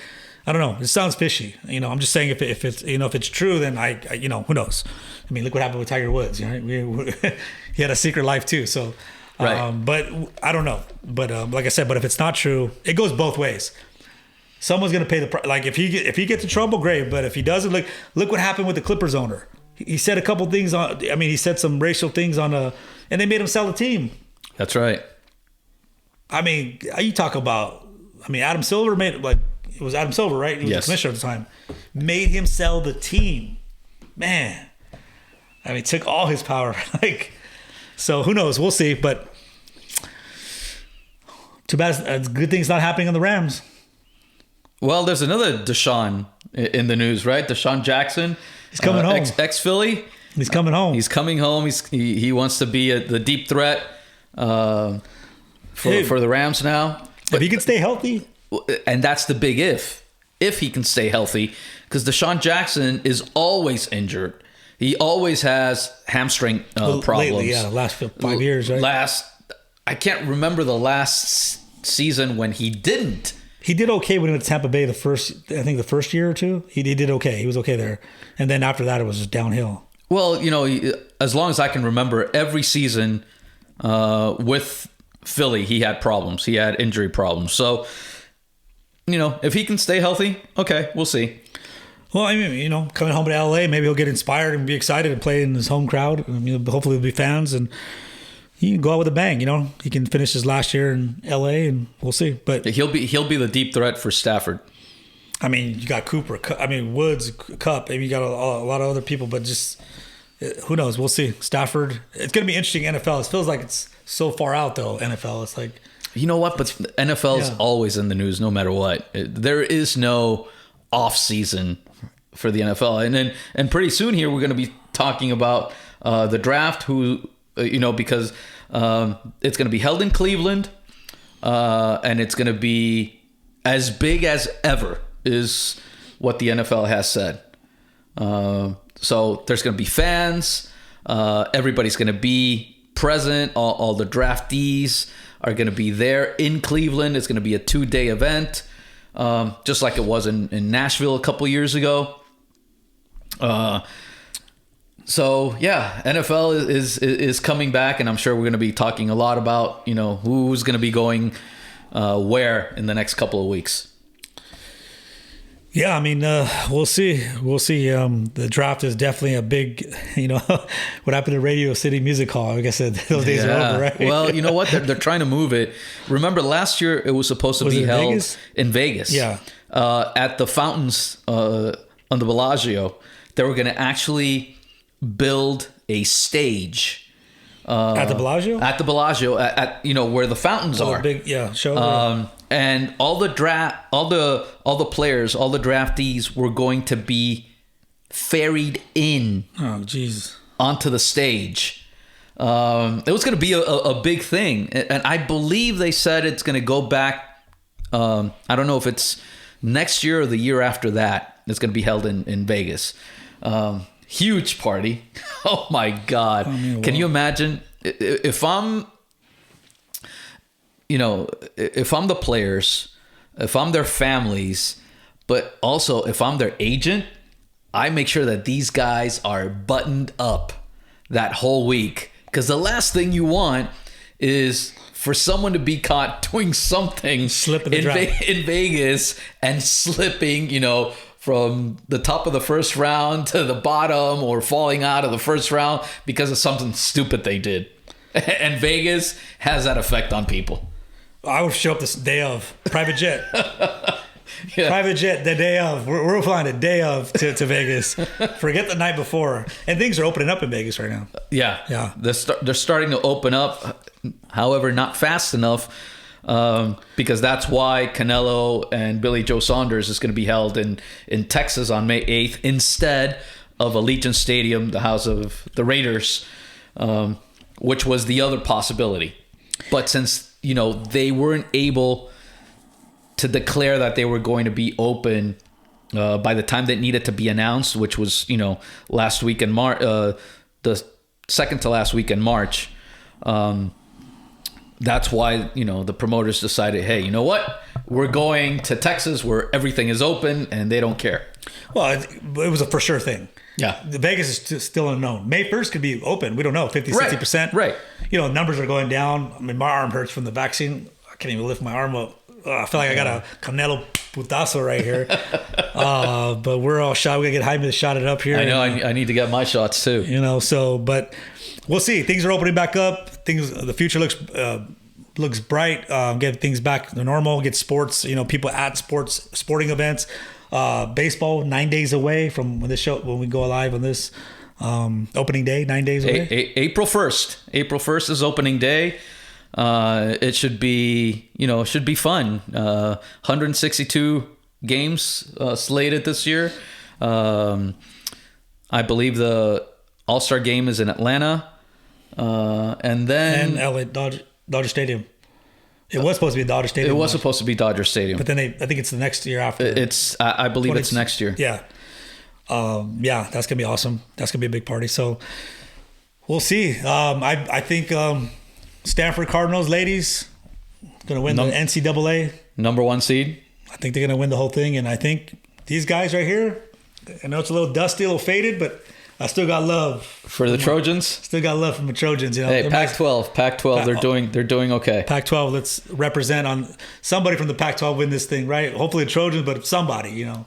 I don't know, it sounds fishy. I'm just saying if it's if it's true, then I who knows? I mean, look what happened with Tiger Woods. Right? He had a secret life too. So. Right. But I don't know. But like I said, but if it's not true, it goes both ways. Someone's going to pay the price. Like if he gets in trouble, great. But if he doesn't, look what happened with the Clippers owner. He said a couple things he said some racial things and they made him sell the team. That's right. I mean, you talk about, Adam Silver it was Adam Silver, right? He was the commissioner at the time. Made him sell the team. Man. Took all his power. So who knows? We'll see. But too bad good things not happening on the Rams. Well, there's another Deshaun in the news, right? Deshaun Jackson. He's coming home. Ex-Philly. He's coming home. He's coming home. He wants to be the deep threat for the Rams now. But if he can stay healthy. And that's the big if. If he can stay healthy. Because Deshaun Jackson is always injured. He always has hamstring problems. Lately, the last 5 years, right? I can't remember the last season when he didn't. He did okay when he went to Tampa Bay the first year or two. He did okay. He was okay there. And then after that, it was just downhill. Well, as long as I can remember, every season with Philly, he had problems. He had injury problems. So, if he can stay healthy, okay, we'll see. Well, coming home to LA, maybe he'll get inspired and be excited and play in his home crowd. Hopefully there'll be fans and he can go out with a bang. He can finish his last year in LA and we'll see. But he'll be the deep threat for Stafford. You got Cooper, Woods, Kupp. Maybe you got a lot of other people, but just who knows? We'll see. Stafford. It's going to be interesting. NFL. It feels like it's so far out though. NFL. It's like, you know what? But NFL is always in the news, no matter what. There is no off season for the NFL, and pretty soon here we're going to be talking about the draft. Because it's going to be held in Cleveland, and it's going to be as big as ever, is what the NFL has said. So there's going to be fans. Everybody's going to be present. All the draftees are going to be there in Cleveland. It's going to be a 2-day event, just like it was in Nashville a couple years ago. So yeah, NFL is coming back, and I'm sure we're going to be talking a lot about who's going to be going where in the next couple of weeks. Yeah, we'll see. We'll see. The draft is definitely a big, what happened to Radio City Music Hall. Like I said, those days are over, right? Well, you know what? They're trying to move it. Remember last year it was supposed to be held in Vegas. Yeah. At the fountains on the Bellagio. They were going to actually build a stage. At the Bellagio? At the Bellagio, at where the fountains are. Big, show. And all the players, all the draftees were going to be ferried in. Oh, jeez. Onto the stage. It was going to be a big thing, and I believe they said it's going to go back. I don't know if it's next year or the year after that. It's going to be held in Vegas. Huge party. Oh my God. Can you imagine if I'm you know, if I'm the players, if I'm their families, but also if I'm their agent, I make sure that these guys are buttoned up that whole week. Because the last thing you want is for someone to be caught doing something in Vegas and slipping, you know, from the top of the first round to the bottom, or falling out of the first round because of something stupid they did. And Vegas has that effect on people. I would show up this day of private jet. Yeah. Private jet the day of. We're flying the day of to Vegas. Forget the night before. And things are opening up in Vegas right now. Yeah. They're starting to open up. However, not fast enough. Because that's why Canelo and Billy Joe Saunders is going to be held in Texas on May 8th instead of Allegiant Stadium, the house of the Raiders, which was the other possibility. But since, you know, they weren't able to declare that they were going to be open by the time that needed to be announced, which was, you know, last week in March, the second to last week in March. That's why, you know, the promoters decided, hey, you know what? We're going to Texas where everything is open and they don't care. Well, it was a for sure thing. Yeah. Vegas is still unknown. May 1st could be open. We don't know, 50, 60%. Right. You know, numbers are going down. I mean, my arm hurts from the vaccine. I can't even lift my arm up. I feel like I got a Canelo putazo right here. But we're all shot. We got to get Jaime to shot it up here. I know. I need to get my shots too. You know, so, but we'll see. Things are opening back up. The future looks bright. Get things back to normal. Get sports. You know, people at sporting events. Baseball 9 days away from when we go live on this opening day. 9 days away. April 1st. April 1st is opening day. It should be fun. 162 games slated this year. I believe the All-Star game is in Atlanta. And LA Dodger Stadium. It was supposed to be Dodger Stadium. It was supposed to be Dodger Stadium. But then I think it's the next year after. I believe it's next year. Yeah. Yeah, that's going to be awesome. That's going to be a big party. So we'll see. I think Stanford Cardinals ladies going to win the NCAA. Number 1 seed. I think they're going to win the whole thing. And I think these guys right here, I know it's a little dusty, a little faded, but I still got love for the Trojans. Still got love from the Trojans. You know, hey, Pac-12, they're doing okay. Pac-12, let's represent on somebody from the Pac-12 win this thing, right? Hopefully the Trojans, but somebody, you know,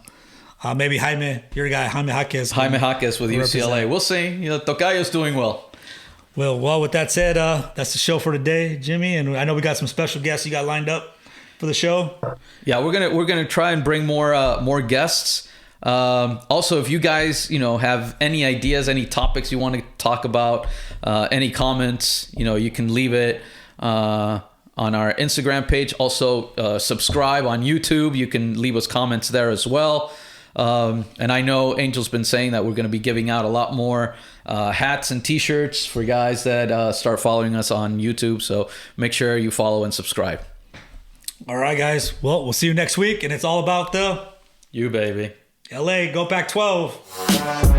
maybe Jaime, your guy, Jaime Jaquez. Jaime Jaquez with UCLA. Represent. We'll see. You know, Tocayo's doing well. Well, with that said, that's the show for today, Jimmy. And I know we got some special guests you got lined up for the show. Yeah, we're gonna try and bring more guests. Also, if you guys, you know, have any ideas, any topics you want to talk about, any comments, you know, you can leave it on our Instagram page. Also, subscribe on YouTube. You can leave us comments there as well. And I know Angel's been saying that we're going to be giving out a lot more hats and t-shirts for guys that start following us on YouTube. So make sure you follow and subscribe. All right, guys. Well, we'll see you next week. And it's all about you, baby. LA, go Pac-12.